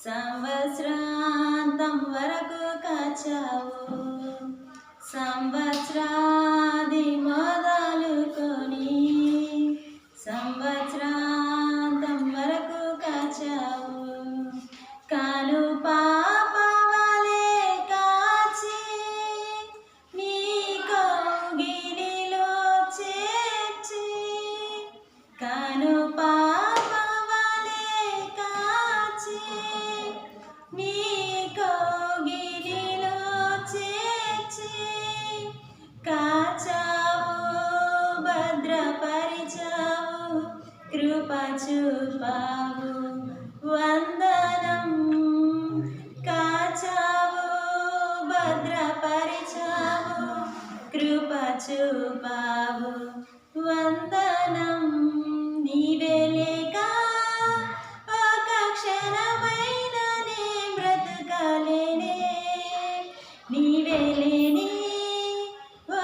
సంవత్సరాంతం వరకు కాచావు, సంవత్సరాది మొదలుకొని సంవత్సరాంతం వరకు కాచావు. కాను పాప వలె కాచి నీ కౌగిలిలో చేర్చి, కాను పాప వలె కాచి నీ కౌగిలిలో చేర్చి, కాచావు భద్రపరిచావు కృప చూపావు వందనం. కాచావు భద్రపరిచావు కృప చూపావు వందనం. నీవే లేక ఒక క్షణమైన నే బ్రతకలేనే, నీవే లేని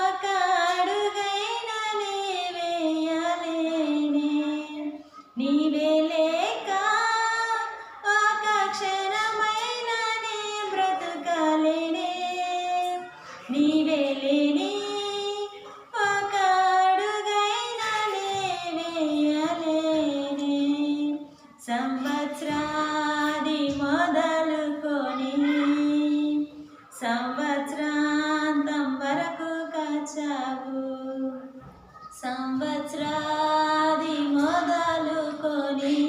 ఒక అడుగైన నే వేయలేనే, నీవే లేక ఒక క్షణమైన నే బ్రతకలేనే, నీవే లేని ఒక అడుగైన నే వేయలేనే. సంవత్సరాది మొదలుకొని సంవత్సరాంతం వరకు కాచావు, సంవత్సరాది మొదలుకొని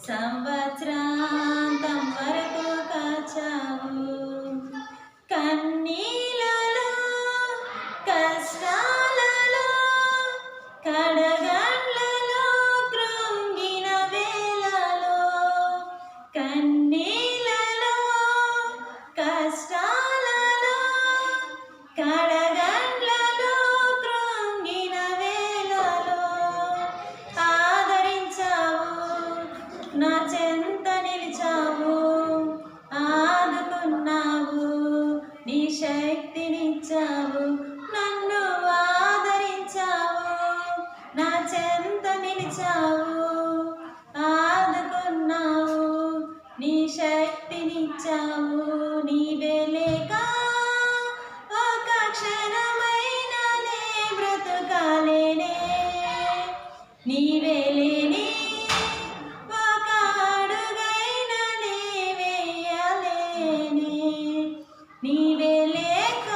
సంవత్సరాంతం వరకు కాచావు. కన్నీలలో కష్టాలలో కడగండ్లలో కృంగిన వేళలో, కన్నీలలో కష్టాలలో కడగండ్లలో కృంగిన వేళలో ఆదరించావు, నా చెంత నిలిచావు, ఆదుకున్నావు, నీ శక్తినిచ్చావు, నన్ను ఆదరించావు, నా చెంత నిలిచావు, ఆదుకున్నావు, నీ శక్తినిచ్చావు. నీవే లేక ఒక క్షణమైన నే బ్రతకలేనే, నీవే లేని ఒక అడుగైన నే వేయలేనే, నీవే లేక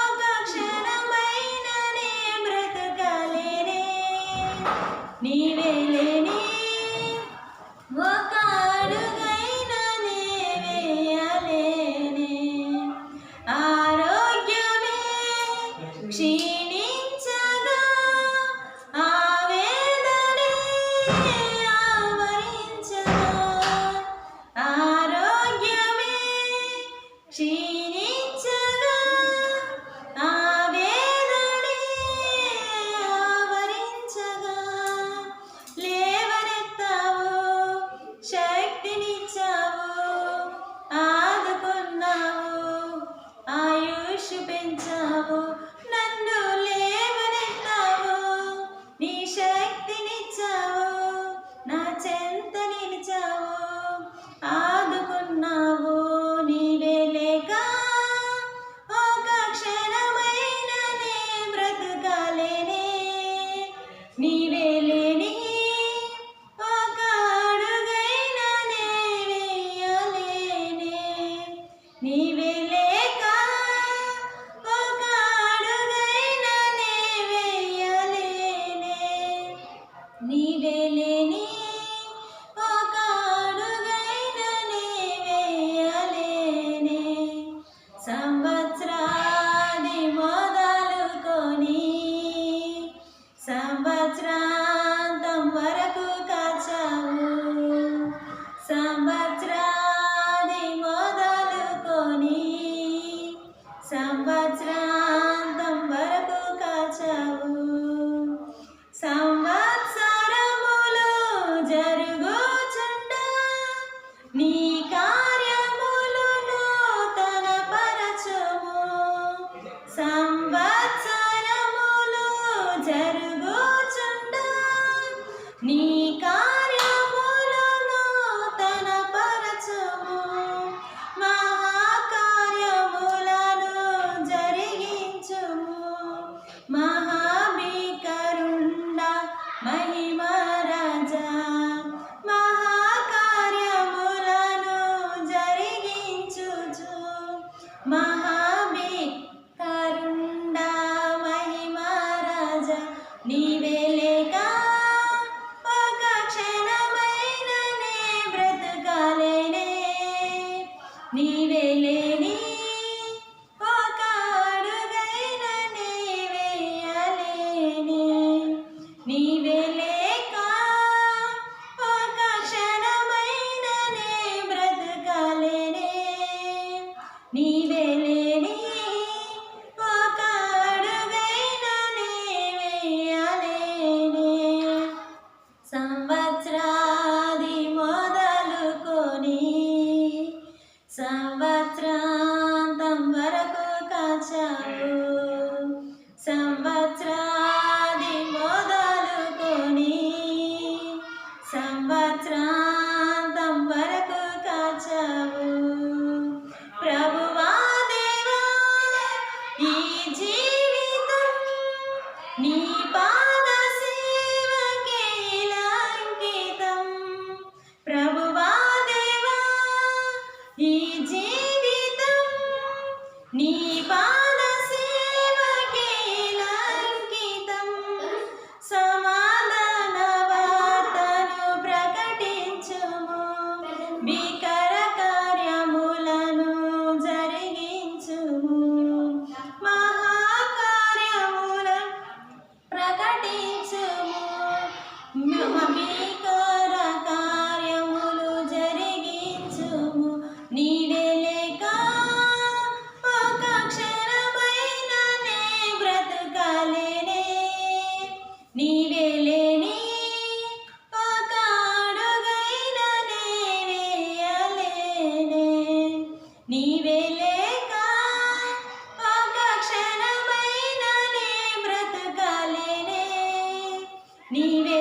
ఒక క్షణమైన నే బ్రతకలేనే, నీవే లేని ఒక అడుగైన నే వేయలేనే. ఆరోగ్యమే క్షీణించగా ఆవేదనే ఆవరించగా, ఆరోగ్యమే క్షీణించగా ఆవేదనే ఆవరించగా, లేవనెత్తావు, శక్తినిచ్చావు, ఆదుకున్నావు, ఆయుష్ పెంచావు, నన్ను లేవనెత్తావు, నీ శక్తినిచ్చావు, నా చెంత నిలిచావు, ఆదుకున్నావు. నీవే లేక ఒక క్షణమైన నే బ్రతకలేనే, నీవే లేని ఒక అడుగైన నే వేయలేనే, నీవే లేక ఒక అడుగైన నే వేయలేనే, నీవే లేని ఒక అడుగైన నే వేయలేనే. సంవత్సరాది మొదలుకొని సంవత్సరాంతం వరకు కాచావు, సంవత్సరాది మొదలుకొని సంవత్సరాంతం వరకు కాచావు. సంవత్సరములు జరుగుచుండా నీ కార్యములు నూతన పరచుము, సంవత్సరములు జరుగుచుండా నీ నీవే